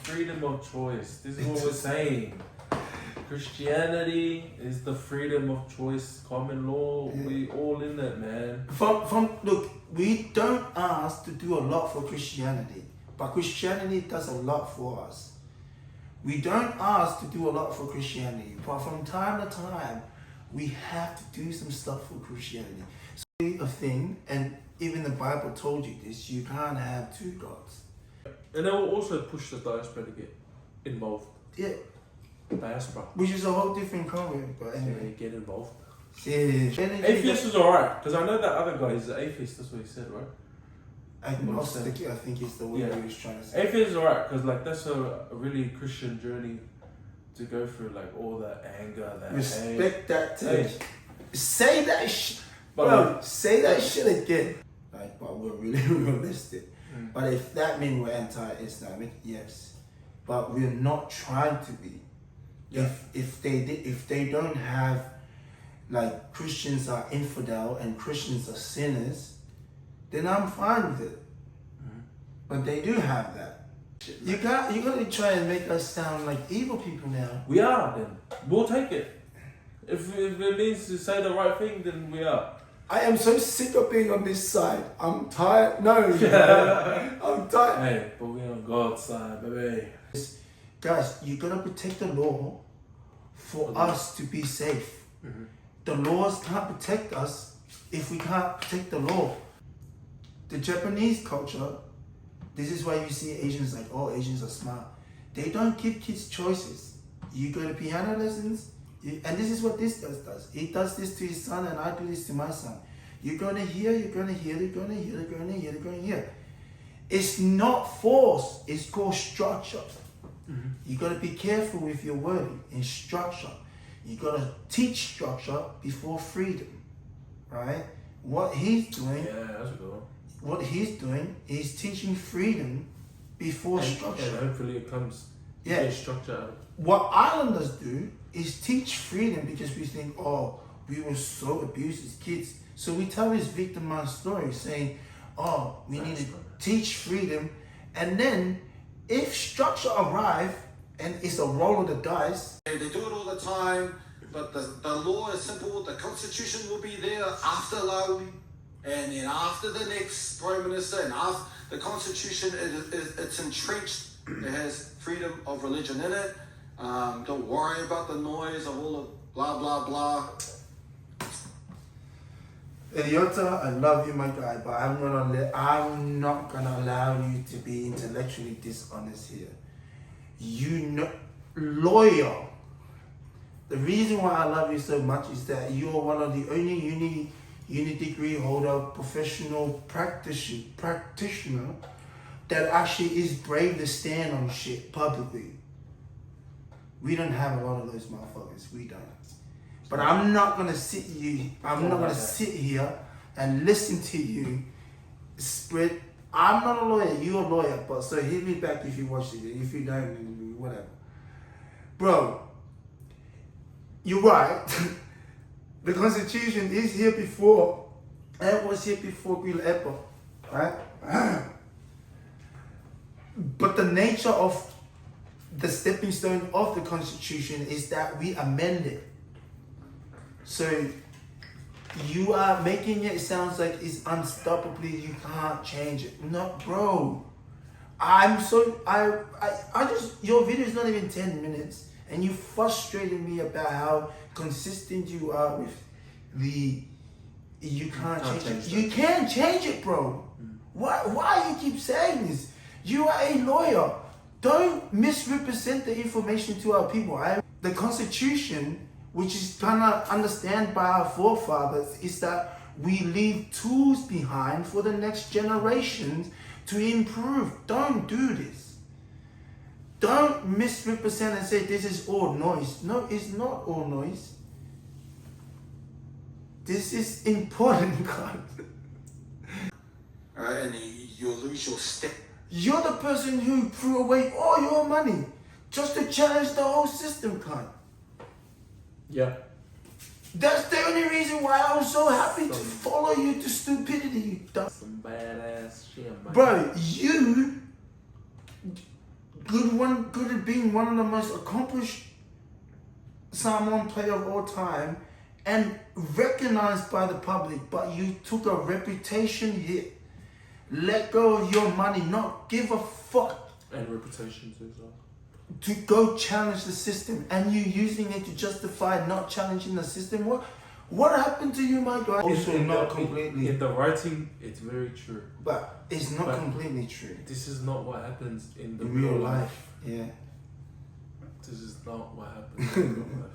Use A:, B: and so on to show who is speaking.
A: freedom of choice. This is what we're saying. Christianity is the freedom of choice, common law.
B: Yeah.
A: We all in it, man.
B: Look, we don't ask to do a lot for Christianity, but Christianity does a lot for us. We don't ask to do a lot for Christianity, but from time to time, we have to do some stuff for Christianity. So a thing, and even the Bible told you this, you can't have two gods.
A: And it will also push the diaspora to get involved.
B: Yeah.
A: Diaspora.
B: Which is a whole different comment, but
A: Yeah,
B: anyway.
A: get involved.
B: Yeah.
A: Atheist is alright, because I know that other guy is an atheist, that's what he said, right?
B: Agnostic, I think is the word
A: Yeah.
B: he was trying to say.
A: Atheist is alright, because like that's a really Christian journey to go through, like all that anger, that hate.
B: Respect that too.
A: Hey.
B: Say that shit. Bro, say that shit again. Like, but we're really realistic. But if that means we're anti-Islamic, yes. But we're not trying to be.
A: Yeah.
B: If they don't have, like, Christians are infidel and Christians are sinners, then I'm fine with it. But they do have that. You're gonna try and make us sound like evil people now.
A: We are then. We'll take it. If it means to say the right thing, then we are.
B: I am so sick of being on this side. I'm tired. No, I'm tired.
A: Hey, but we're on God's side, baby.
B: Guys, you gotta protect the law for us to be safe. The laws can't protect us if we can't protect the law. The Japanese culture, this is why you see Asians like, oh, Asians are smart. They don't give kids choices. You go to piano lessons, and this is what this does. He does this to his son, and I do this to my son. You're gonna hear, you're gonna hear, you're gonna hear, you're gonna hear, you're gonna hear. It's not force, it's called structure. You gotta be careful with your wording in structure. You gotta teach structure before freedom, right? What he's doing,
A: Yeah, that's a good one.
B: what he's doing is teaching freedom before structure.
A: And hopefully it comes
B: Yeah.
A: structure out of it.
B: What islanders do is teach freedom because we think, oh, we were so abused as kids. So we tell this victimized story saying, oh, we need to teach freedom. And then if structure arrive and it's a roll of the dice.
C: They do it all the time, but the law is simple. The constitution will be there after Laui, and then after the next Prime Minister, and after the constitution, it's entrenched. It has freedom of religion in it. Don't worry about the noise of all the blah, blah, blah.
B: Eliota, I love you, my guy, but I'm not gonna allow you to be intellectually dishonest here. You know, lawyer. The reason why I love you so much is that you're one of the only uni degree holder, professional practitioner that actually is brave to stand on shit publicly. We don't have a lot of those motherfuckers. We don't. But I'm not gonna sit here and listen to you spread. I'm not a lawyer. You're a lawyer, but so hit me back if you watch it. If you don't, whatever. Bro, you're right. The Constitution is here before, and was here before Queen Epo, right? But the nature of the stepping stone of the Constitution is that we amend it. So you are making it sound like it's unstoppably, you can't change it. No, bro. I just, your video is not even 10 minutes and you frustrated me about how consistent you are with you can't change it. You can't change it, bro. Why you keep saying this? You are a lawyer. Don't misrepresent the information to our people. The Constitution, which is kind of understood by our forefathers, is that we leave tools behind for the next generations to improve. Don't do this. Don't misrepresent and say this is all noise. No, it's not all noise. This is important, God.
C: And you'll lose your step.
B: You're the person who threw away all your money just to challenge the whole system, God.
A: Yeah.
B: That's the only reason why I was so happy to follow you to stupidity, you dumb.
A: Some badass shit, man.
B: Bro, you good at being one of the most accomplished Samoan player of all time and recognized by the public, but you took a reputation hit. Let go of your money, not give a fuck.
A: And reputations as well.
B: To go challenge the system, and you using it to justify not challenging the system. What happened to you, my guy? Also, not completely.
A: In the writing, it's very true.
B: But it's not completely true.
A: This is not what happens in the
B: In real life. Yeah.
A: This is not what happens in real life.